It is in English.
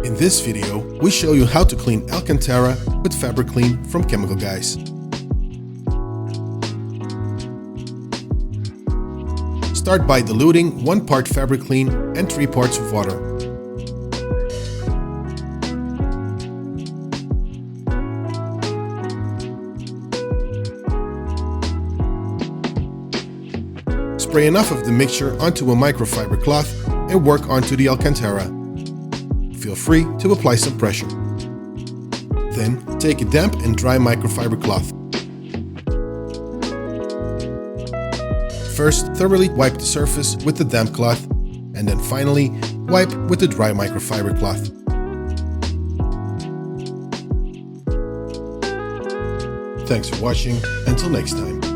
In this video, we show you how to clean Alcantara with Fabric Clean from Chemical Guys. Start by diluting 1 part Fabric Clean and 3 parts of water. Spray enough of the mixture onto a microfiber cloth and work onto the Alcantara. Feel free to apply some pressure. Then take a damp and dry microfiber cloth. First, thoroughly wipe the surface with the damp cloth, and then finally wipe with the dry microfiber cloth. Thanks for watching. Until next time.